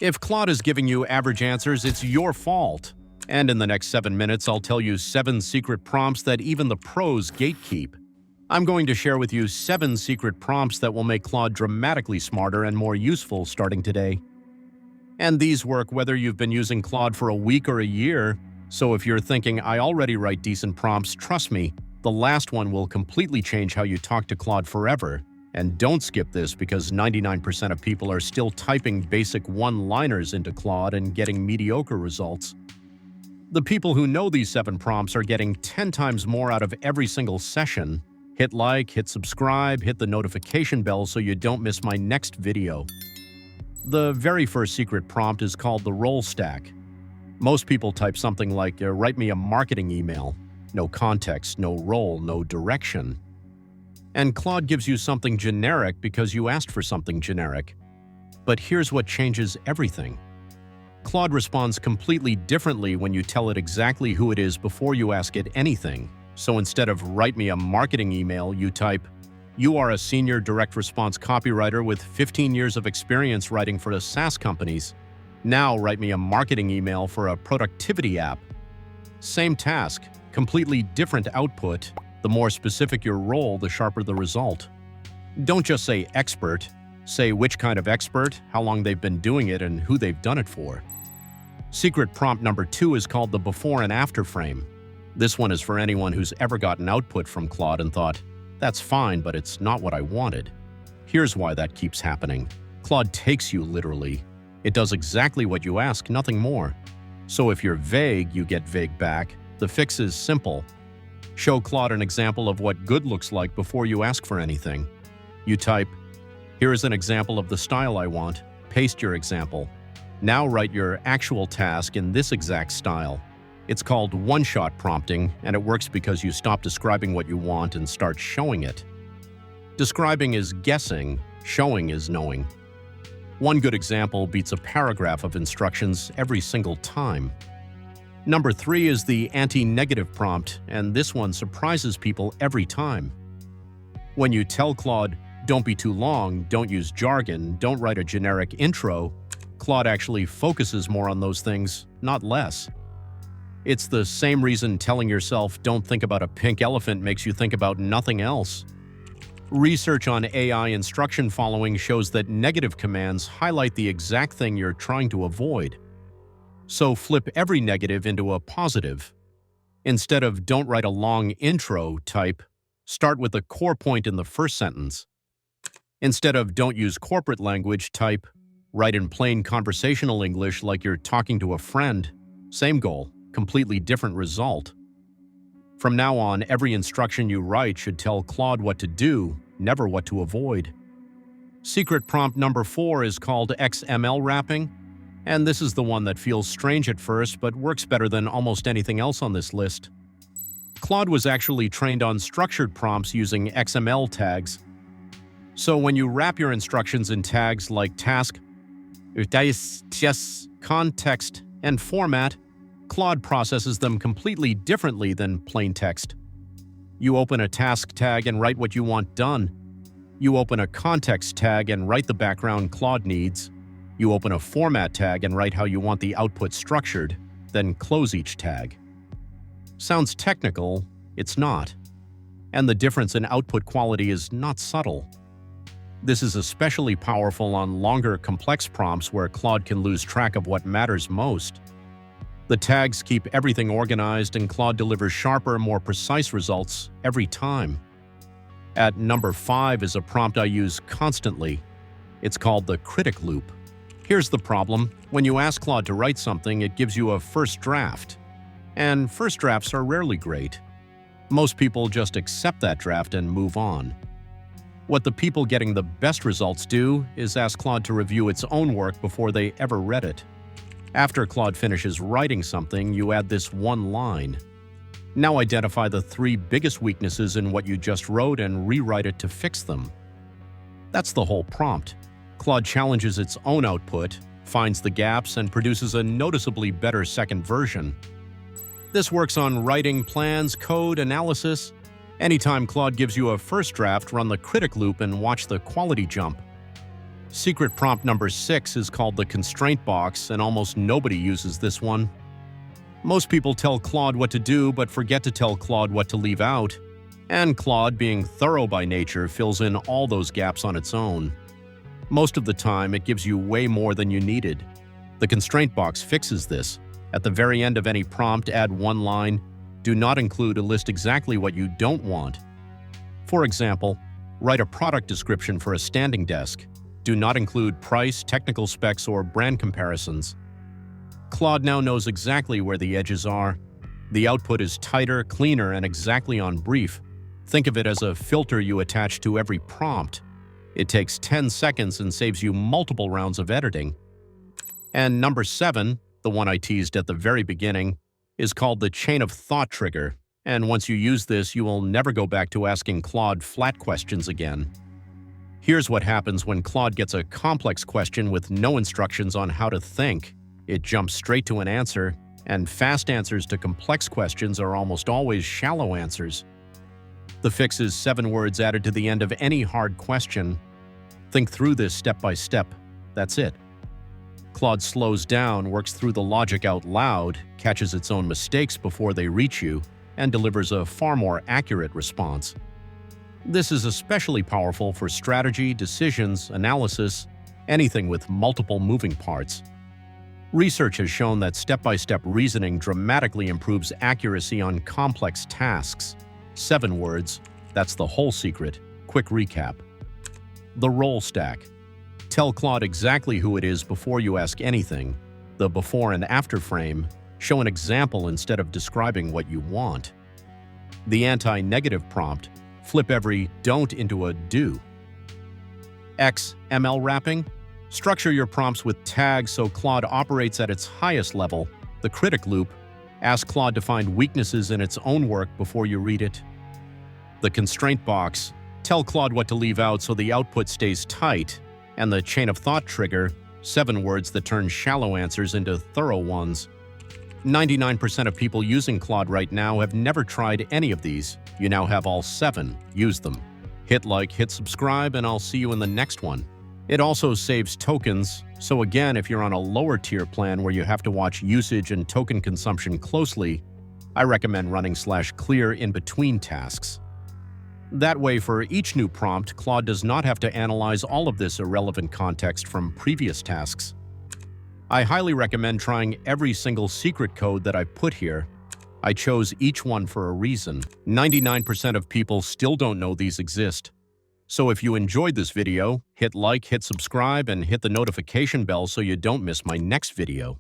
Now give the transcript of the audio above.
If Claude is giving you average answers, it's your fault. And in the next 7 minutes, I'll tell you 7 secret prompts that even the pros gatekeep. I'm going to share with you 7 secret prompts that will make Claude dramatically smarter and more useful starting today. And these work whether you've been using Claude for a week or a year, so if you're thinking, I already write decent prompts, trust me, the last one will completely change how you talk to Claude forever. And don't skip this because 99% of people are still typing basic one-liners into Claude and getting mediocre results. The people who know these 7 prompts are getting 10 times more out of every single session. Hit like, hit subscribe, hit the notification bell so you don't miss my next video. The very first secret prompt is called the role stack. Most people type something like, write me a marketing email. No context, no role, no direction. And Claude gives you something generic because you asked for something generic. But here's what changes everything. Claude responds completely differently when you tell it exactly who it is before you ask it anything. So instead of write me a marketing email, you type, you are a senior direct response copywriter with 15 years of experience writing for SaaS companies. Now write me a marketing email for a productivity app. Same task, completely different output. The more specific your role, the sharper the result. Don't just say expert. Say which kind of expert, how long they've been doing it, and who they've done it for. Secret prompt number 2 is called the before and after frame. This one is for anyone who's ever gotten output from Claude and thought, that's fine, but it's not what I wanted. Here's why that keeps happening. Claude takes you literally. It does exactly what you ask, nothing more. So if you're vague, you get vague back. The fix is simple. Show Claude an example of what good looks like before you ask for anything. You type, here is an example of the style I want. Paste your example. Now write your actual task in this exact style. It's called one-shot prompting, and it works because you stop describing what you want and start showing it. Describing is guessing, showing is knowing. One good example beats a paragraph of instructions every single time. Number 3 is the anti-negative prompt, and this one surprises people every time. When you tell Claude, don't be too long, don't use jargon, don't write a generic intro, Claude actually focuses more on those things, not less. It's the same reason telling yourself don't think about a pink elephant makes you think about nothing else. Research on AI instruction following shows that negative commands highlight the exact thing you're trying to avoid. So flip every negative into a positive. Instead of don't write a long intro, type, start with a core point in the first sentence. Instead of don't use corporate language, type, write in plain conversational English like you're talking to a friend. Same goal, completely different result. From now on, every instruction you write should tell Claude what to do, never what to avoid. Secret prompt number 4 is called XML wrapping. And this is the one that feels strange at first, but works better than almost anything else on this list. Claude was actually trained on structured prompts using XML tags. So when you wrap your instructions in tags like task, context, and format, Claude processes them completely differently than plain text. You open a task tag and write what you want done. You open a context tag and write the background Claude needs. You open a format tag and write how you want the output structured, then close each tag. Sounds technical, it's not. And the difference in output quality is not subtle. This is especially powerful on longer, complex prompts where Claude can lose track of what matters most. The tags keep everything organized and Claude delivers sharper, more precise results every time. At number 5 is a prompt I use constantly. It's called the Critic Loop. Here's the problem. When you ask Claude to write something, it gives you a first draft. And first drafts are rarely great. Most people just accept that draft and move on. What the people getting the best results do is ask Claude to review its own work before they ever read it. After Claude finishes writing something, you add this one line. Now identify the 3 biggest weaknesses in what you just wrote and rewrite it to fix them. That's the whole prompt. Claude challenges its own output, finds the gaps, and produces a noticeably better second version. This works on writing, plans, code, analysis. Anytime Claude gives you a first draft, run the Critic Loop and watch the quality jump. Secret prompt number 6 is called the Constraint Box, and almost nobody uses this one. Most people tell Claude what to do but forget to tell Claude what to leave out. And Claude, being thorough by nature, fills in all those gaps on its own. Most of the time, it gives you way more than you needed. The Constraint Box fixes this. At the very end of any prompt, add one line, "Do not include" to list exactly what you don't want. For example, write a product description for a standing desk. Do not include price, technical specs, or brand comparisons. Claude now knows exactly where the edges are. The output is tighter, cleaner, and exactly on brief. Think of it as a filter you attach to every prompt. It takes 10 seconds and saves you multiple rounds of editing. And number 7, the one I teased at the very beginning, is called the chain of thought trigger. And once you use this, you will never go back to asking Claude flat questions again. Here's what happens when Claude gets a complex question with no instructions on how to think. It jumps straight to an answer, and fast answers to complex questions are almost always shallow answers. The fix is 7 words added to the end of any hard question. Think through this step by step. That's it. Claude slows down, works through the logic out loud, catches its own mistakes before they reach you, and delivers a far more accurate response. This is especially powerful for strategy, decisions, analysis, anything with multiple moving parts. Research has shown that step-by-step reasoning dramatically improves accuracy on complex tasks. 7 words, that's the whole secret. Quick recap. The role stack. Tell Claude exactly who it is before you ask anything. The before and after frame. Show an example instead of describing what you want. The anti-negative prompt. Flip every don't into a do. XML wrapping. Structure your prompts with tags so Claude operates at its highest level. The Critic Loop. Ask Claude to find weaknesses in its own work before you read it. The Constraint Box. Tell Claude what to leave out so the output stays tight. And the chain of thought trigger. 7 words that turn shallow answers into thorough ones. 99% of people using Claude right now have never tried any of these. You now have all 7. Use them. Hit like, hit subscribe, and I'll see you in the next one. It also saves tokens, so again, if you're on a lower tier plan where you have to watch usage and token consumption closely, I recommend running /clear in between tasks. That way, for each new prompt, Claude does not have to analyze all of this irrelevant context from previous tasks. I highly recommend trying every single secret code that I've put here. I chose each one for a reason. 99% of people still don't know these exist. So if you enjoyed this video, hit like, hit subscribe, and hit the notification bell so you don't miss my next video.